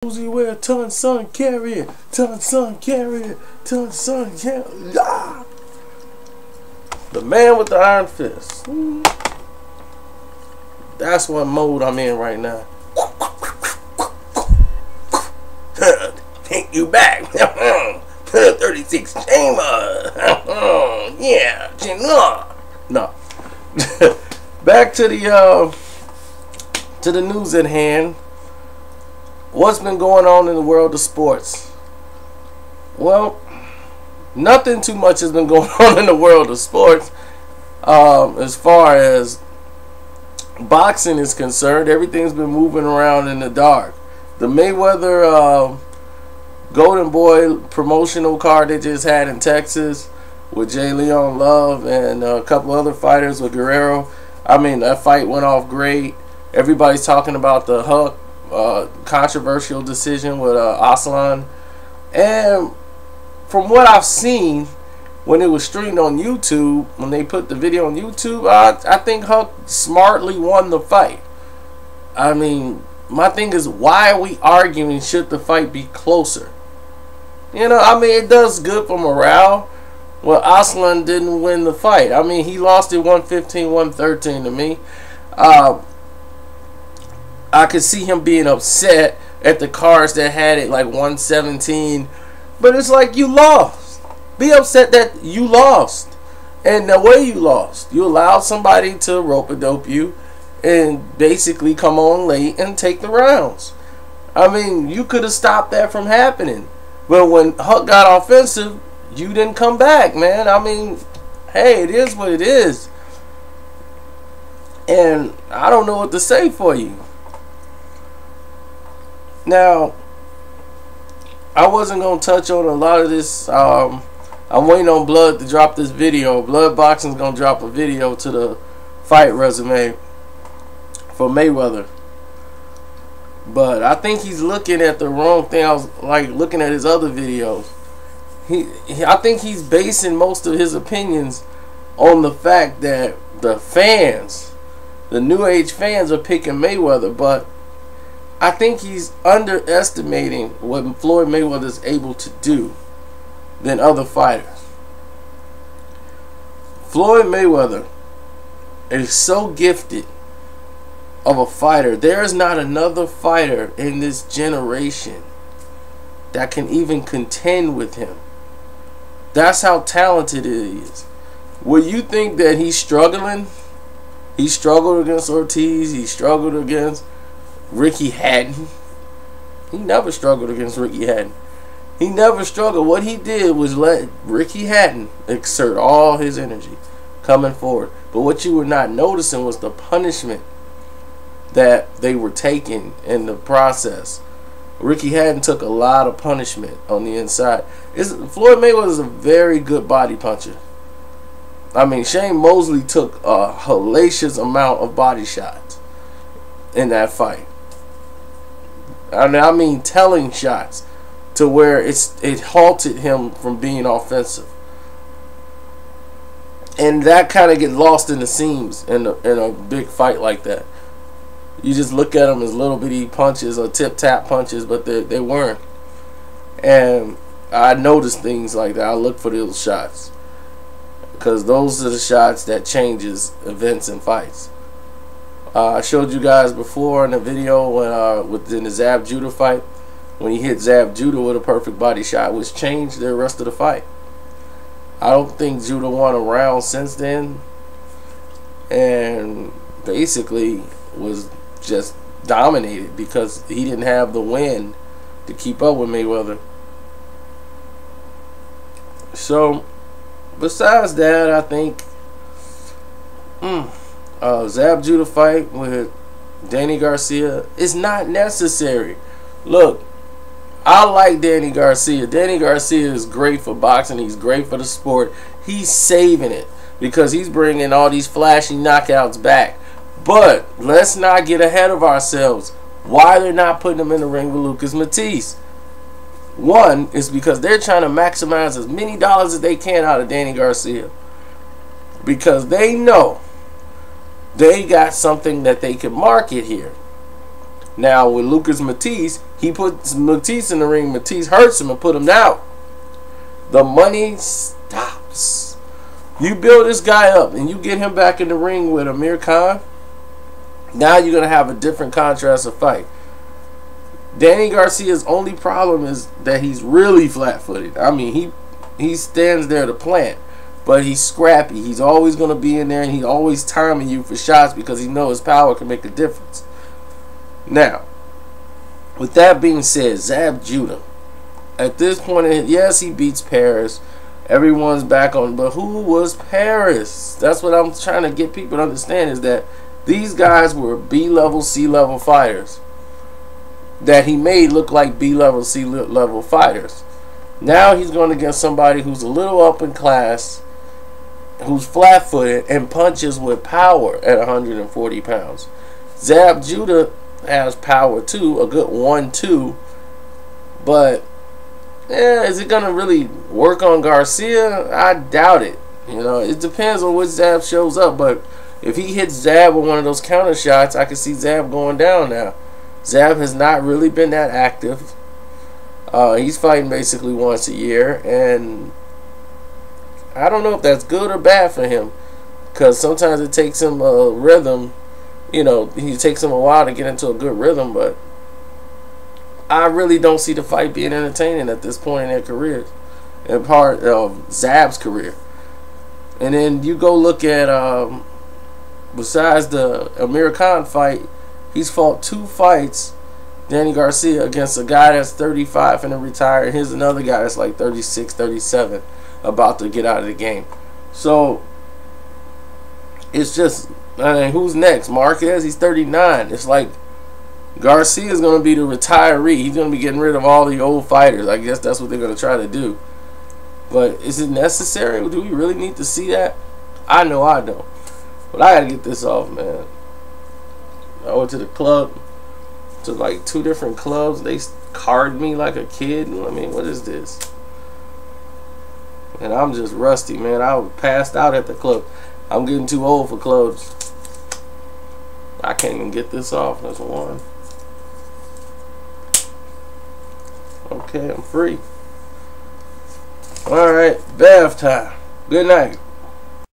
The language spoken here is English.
Uzi where ton son carry it, ton son carry it, ton son carry it. Ah! The man with the iron fist. That's what mode I'm in right now. Take you back. 36 chamber. Yeah, no. Back to the news at hand. What's been going on in the world of sports? Well, nothing too much has been going on in the world of sports. As far as boxing is concerned, everything's been moving around in the dark. The Mayweather Golden Boy promotional card they just had in Texas with J. Leon Love and a couple other fighters with Guerrero. I mean, that fight went off great. Everybody's talking about the Huck controversial decision with ARSLAN, and from what I've seen when it was streamed on YouTube, when they put the video on YouTube, I think Huck smartly won the fight. I mean, my thing is, why are we arguing? Should the fight be closer? You know, I mean, it does good for morale. Well, ARSLAN didn't win the fight. I mean, he lost it 115-113 to me. I could see him being upset at the cards that had it like 117. But it's like, you lost. Be upset that you lost. And the way you lost, you allowed somebody to rope-a-dope you and basically come on late and take the rounds. I mean, you could have stopped that from happening. But when Huck got offensive, you didn't come back, man. I mean, hey, it is what it is. And I don't know what to say for you. Now, I wasn't going to touch on a lot of this. I'm waiting on Blood to drop this video. Blood Boxing's going to drop a video to the fight resume for Mayweather. But I think he's looking at the wrong thing. I was like looking at his other videos. I think he's basing most of his opinions on the fact that the fans, the new age fans, are picking Mayweather. But I think he's underestimating what Floyd Mayweather is able to do than other fighters. Floyd Mayweather is so gifted of a fighter. There is not another fighter in this generation that can even contend with him. That's how talented he is. Will you think that he's struggling? He struggled against Ortiz. He struggled against Ricky Hatton. He never struggled against Ricky Hatton. He never struggled. What he did was let Ricky Hatton exert all his energy coming forward. But what you were not noticing was the punishment that they were taking in the process. Ricky Hatton took a lot of punishment on the inside. Floyd Mayweather is a very good body puncher. I mean, Shane Mosley took a hellacious amount of body shots in that fight. I mean telling shots to where it halted him from being offensive. And that kind of gets lost in the seams in a big fight like that. You just look at them as little bitty punches or tip-tap punches, but they weren't. And I noticed things like that. I look for those shots, because those are the shots that changes events and fights. I showed you guys before in the video when within the Zab Judah fight, when he hit Zab Judah with a perfect body shot, which changed the rest of the fight. I don't think Judah won a round since then, and basically was just dominated because he didn't have the wind to keep up with Mayweather. So besides that, I think Zab Judah fight with Danny Garcia is not necessary. Look, I like Danny Garcia. Danny Garcia is great for boxing. He's great for the sport. He's saving it because he's bringing all these flashy knockouts back. But let's not get ahead of ourselves. Why they're not putting him in the ring with Lucas Matisse? One is because they're trying to maximize as many dollars as they can out of Danny Garcia, because they know they got something that they can market here. Now with Lucas Matisse, He puts Matisse in the ring. Matisse hurts him and put him out. The money stops. You build this guy up and you get him back in the ring with Amir Khan. Now you're going to have a different contrast of fight. Danny Garcia's only problem is that he's really flat-footed. I mean, he stands there to plant, but he's scrappy. He's always going to be in there, and he's always timing you for shots because he knows his power can make a difference. Now, with that being said, Zab Judah, at this point, yes, he beats Paris. Everyone's back on, but who was Paris? That's what I'm trying to get people to understand, is that these guys were B-level, C-level fighters that he made look like B-level, C-level fighters. Now he's going against somebody who's a little up in class, who's flat-footed, and punches with power at 140 pounds. Zab Judah has power too, a good 1-2, but is it going to really work on Garcia? I doubt it. You know, it depends on which Zab shows up, but if he hits Zab with one of those counter shots, I can see Zab going down now. Zab has not really been that active. He's fighting basically once a year, and I don't know if that's good or bad for him, because sometimes it takes him a rhythm. You know, he takes him a while to get into a good rhythm, but I really don't see the fight being entertaining at this point in their careers, and part of Zab's career. And then you go look at, besides the Amir Khan fight, he's fought 2 fights, Danny Garcia, against a guy that's 35 and retire, and here's another guy that's like 36, 37, about to get out of the game. So it's just, I mean, who's next? Marquez, he's 39. It's like Garcia is going to be the retiree. He's going to be getting rid of all the old fighters. I guess that's what they're going to try to do. But is it necessary? Do we really need to see that? I know I don't. But I got to get this off, man. I went to the club, to like 2 different clubs. They carded me like a kid. I mean, what is this? And I'm just rusty, man. I was passed out at the club. I'm getting too old for clubs. I can't even get this off. That's one. Okay, I'm free. Alright, bath time. Good night.